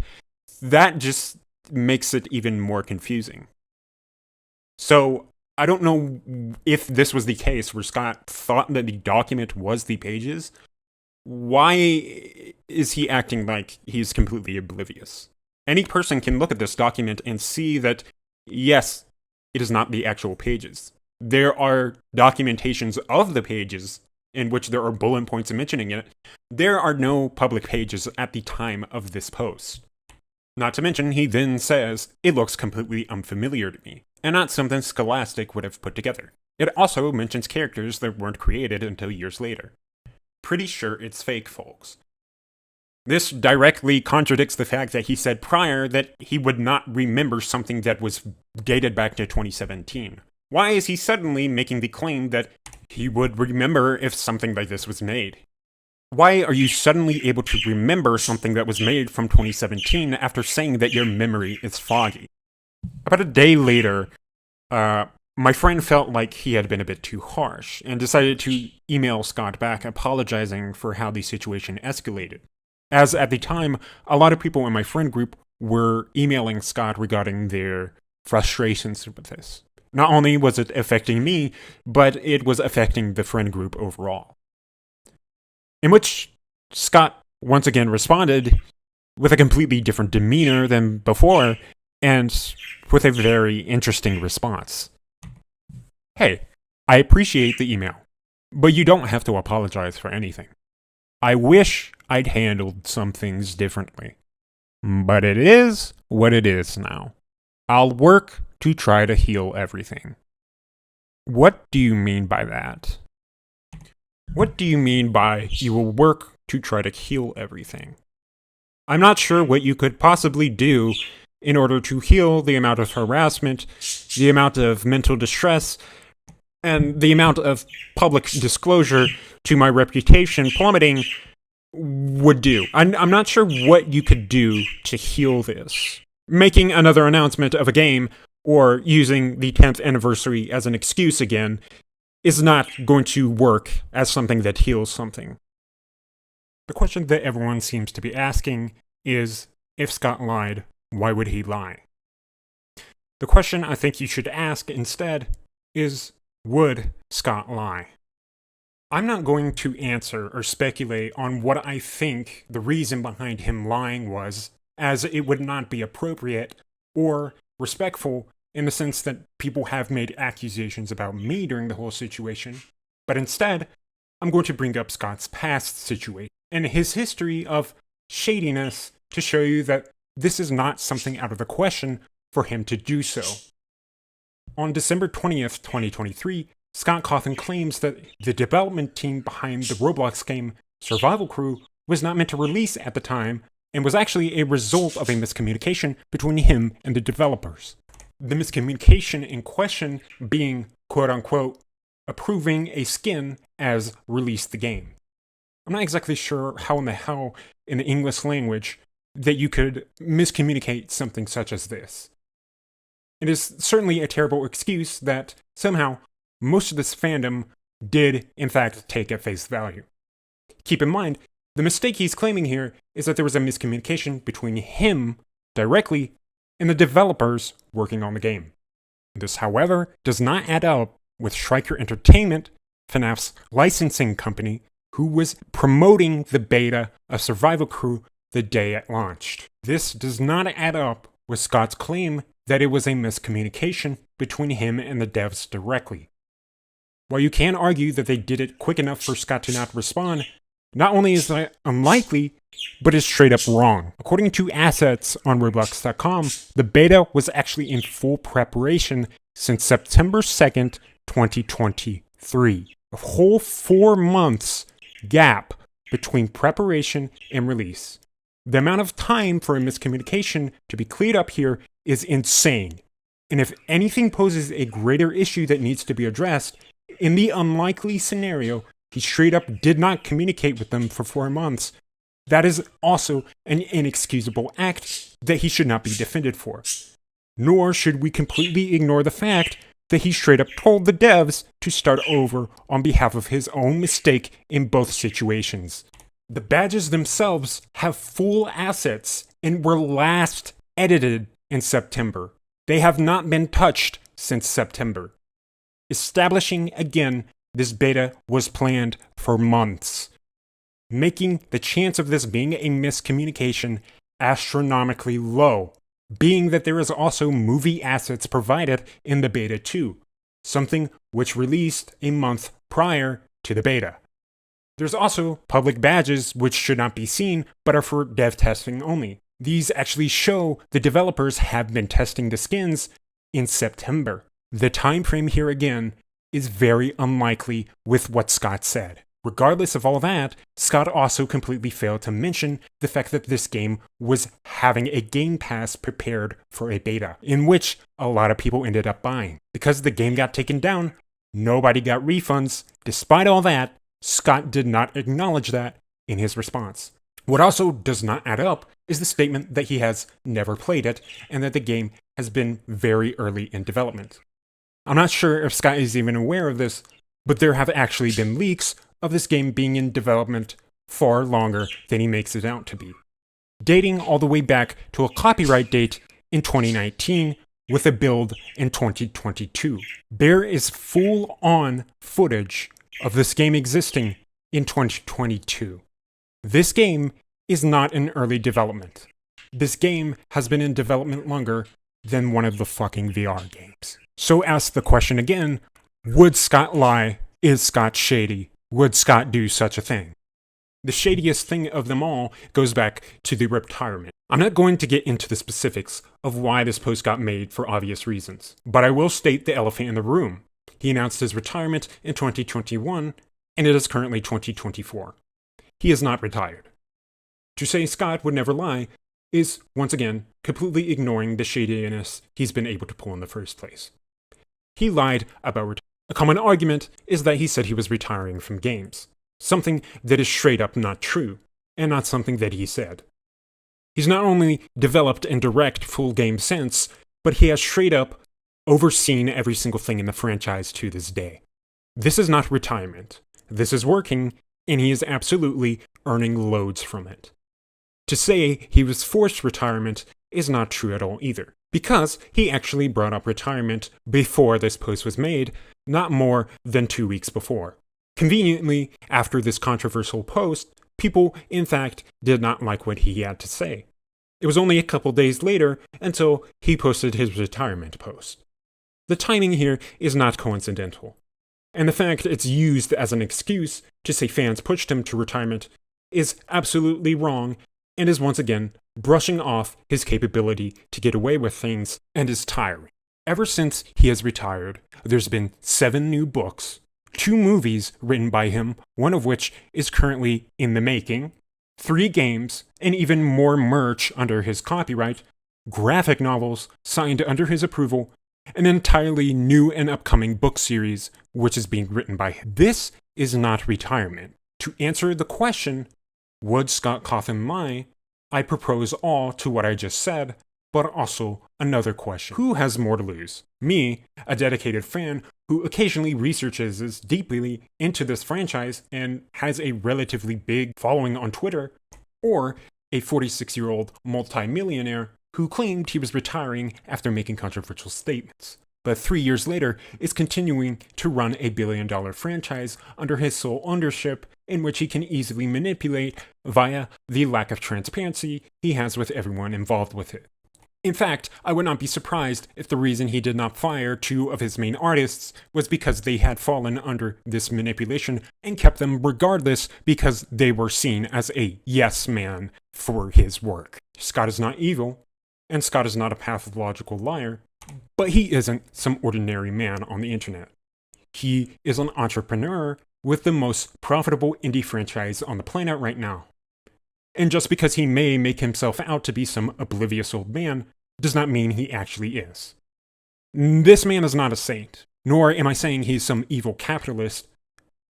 [SPEAKER 1] that just makes it even more confusing. So, I don't know if this was the case where Scott thought that the document was the pages. Why is he acting like he's completely oblivious? Any person can look at this document and see that, yes, it is not the actual pages. There are documentations of the pages in which there are bullet points mentioning it. There are no public pages at the time of this post. Not to mention, he then says, it looks completely unfamiliar to me, and not something Scholastic would have put together. It also mentions characters that weren't created until years later. Pretty sure it's fake, folks. This directly contradicts the fact that he said prior that he would not remember something that was dated back to 2017. Why is he suddenly making the claim that he would remember if something like this was made? Why are you suddenly able to remember something that was made from 2017 after saying that your memory is foggy? About a day later, my friend felt like he had been a bit too harsh and decided to email Scott back apologizing for how the situation escalated. As at the time, a lot of people in my friend group were emailing Scott regarding their frustrations with this. Not only was it affecting me, but it was affecting the friend group overall. In which Scott once again responded with a completely different demeanor than before, and with a very interesting response. Hey, I appreciate the email, but you don't have to apologize for anything. I wish I'd handled some things differently. But it is what it is now. I'll work to try to heal everything. What do you mean by that? What do you mean by you will work to try to heal everything? I'm not sure what you could possibly do in order to heal the amount of harassment, the amount of mental distress, and the amount of public disclosure to my reputation plummeting would do. I'm not sure what you could do to heal this. Making another announcement of a game or using the 10th anniversary as an excuse again is not going to work as something that heals something. The question that everyone seems to be asking is, if Scott lied, why would he lie? The question I think you should ask instead is, would Scott lie? I'm not going to answer or speculate on what I think the reason behind him lying was, as it would not be appropriate or respectful in the sense that people have made accusations about me during the whole situation. But instead, I'm going to bring up Scott's past situation and his history of shadiness to show you that this is not something out of the question for him to do so. On December 20th, 2023, Scott Cawthon claims that the development team behind the Roblox game Survival Crew was not meant to release at the time and was actually a result of a miscommunication between him and the developers. The miscommunication in question being, quote-unquote, approving a skin as release the game. I'm not exactly sure how in the hell in the English language that you could miscommunicate something such as this. It is certainly a terrible excuse that somehow most of this fandom did, in fact, take at face value. Keep in mind, the mistake he's claiming here is that there was a miscommunication between him directly and the developers working on the game. This, however, does not add up with Striker Entertainment, FNAF's licensing company, who was promoting the beta of Survival Crew the day it launched. This does not add up with Scott's claim that it was a miscommunication between him and the devs directly. While you can argue that they did it quick enough for Scott to not respond, not only is that unlikely, but is straight up wrong. According to assets on Roblox.com, the beta was actually in full preparation since September 2nd, 2023. A whole 4 months gap between preparation and release. The amount of time for a miscommunication to be cleared up here is insane. And if anything poses a greater issue that needs to be addressed, in the unlikely scenario, he straight up did not communicate with them for 4 months. That is also an inexcusable act that he should not be defended for. Nor should we completely ignore the fact that he straight up told the devs to start over on behalf of his own mistake in both situations. The badges themselves have full assets and were last edited in September. They have not been touched since September. Establishing again, this beta was planned for months, making the chance of this being a miscommunication astronomically low, being that there is also movie assets provided in the beta too, something which released a month prior to the beta. There's also public badges which should not be seen but are for dev testing only. These actually show the developers have been testing the skins in September. The time frame here again is very unlikely with what Scott said. Regardless of all that, Scott also completely failed to mention the fact that this game was having a Game Pass prepared for a beta, in which a lot of people ended up buying. Because the game got taken down, nobody got refunds. Despite all that, Scott did not acknowledge that in his response. What also does not add up is the statement that he has never played it and that the game has been very early in development. I'm not sure if Scott is even aware of this, but there have actually been leaks of this game being in development far longer than he makes it out to be, dating all the way back to a copyright date in 2019 with a build in 2022. There is full-on footage of this game existing in 2022. This game is not in early development. This game has been in development longer than one of the fucking VR games. So ask the question again, would Scott lie? Is Scott shady? Would Scott do such a thing? The shadiest thing of them all goes back to the retirement. I'm not going to get into the specifics of why this post got made for obvious reasons, but I will state the elephant in the room. He announced his retirement in 2021, and it is currently 2024. He is not retired. To say Scott would never lie is, once again, completely ignoring the shadiness he's been able to pull in the first place. He lied about retirement. A common argument is that he said he was retiring from games, something that is straight up not true, and not something that he said. He's not only developed and direct full game sense, but he has straight up overseen every single thing in the franchise to this day. This is not retirement. This is working, and he is absolutely earning loads from it. To say he was forced retirement is not true at all either, because he actually brought up retirement before this post was made, not more than 2 weeks before. Conveniently, after this controversial post, people, in fact, did not like what he had to say. It was only a couple days later until he posted his retirement post. The timing here is not coincidental, and the fact it's used as an excuse to say fans pushed him to retirement is absolutely wrong and is once again brushing off his capability to get away with things and is tiring. Ever since he has retired, there's been 7 new books, 2 movies written by him, one of which is currently in the making, 3 games, and even more merch under his copyright, graphic novels signed under his approval, an entirely new and upcoming book series which is being written by him. This is not retirement. To answer the question, would Scott Cawthon lie? I propose all to what I just said, but also another question. Who has more to lose? Me, a dedicated fan who occasionally researches deeply into this franchise and has a relatively big following on Twitter, or a 46-year-old multimillionaire who claimed he was retiring after making controversial statements, but 3 years later is continuing to run a billion-dollar franchise under his sole ownership, in which he can easily manipulate via the lack of transparency he has with everyone involved with it. In fact, I would not be surprised if the reason he did not fire 2 of his main artists was because they had fallen under this manipulation and kept them regardless because they were seen as a yes man for his work. Scott is not evil, and Scott is not a pathological liar, but he isn't some ordinary man on the internet. He is an entrepreneur with the most profitable indie franchise on the planet right now. And just because he may make himself out to be some oblivious old man does not mean he actually is. This man is not a saint, nor am I saying he's some evil capitalist,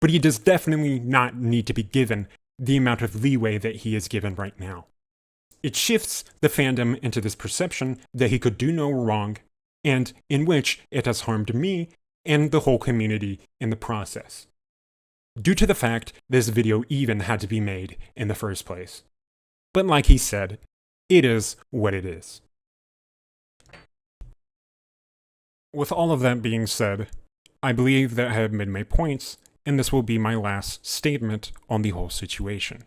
[SPEAKER 1] but he does definitely not need to be given the amount of leeway that he is given right now. It shifts the fandom into this perception that he could do no wrong, and in which it has harmed me and the whole community in the process, due to the fact this video even had to be made in the first place. But like he said, it is what it is. With all of that being said, I believe that I have made my points, and this will be my last statement on the whole situation.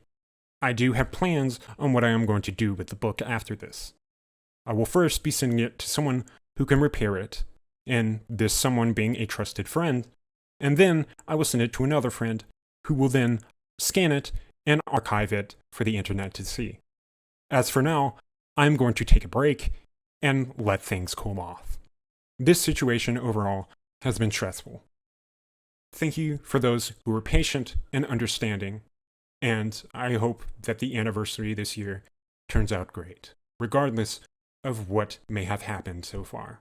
[SPEAKER 1] I do have plans on what I am going to do with the book after this. I will first be sending it to someone who can repair it, and this someone being a trusted friend, and then I will send it to another friend who will then scan it and archive it for the internet to see. As for now, I'm going to take a break and let things cool off. This situation overall has been stressful. Thank you for those who were patient and understanding, and I hope that the anniversary this year turns out great, regardless of what may have happened so far.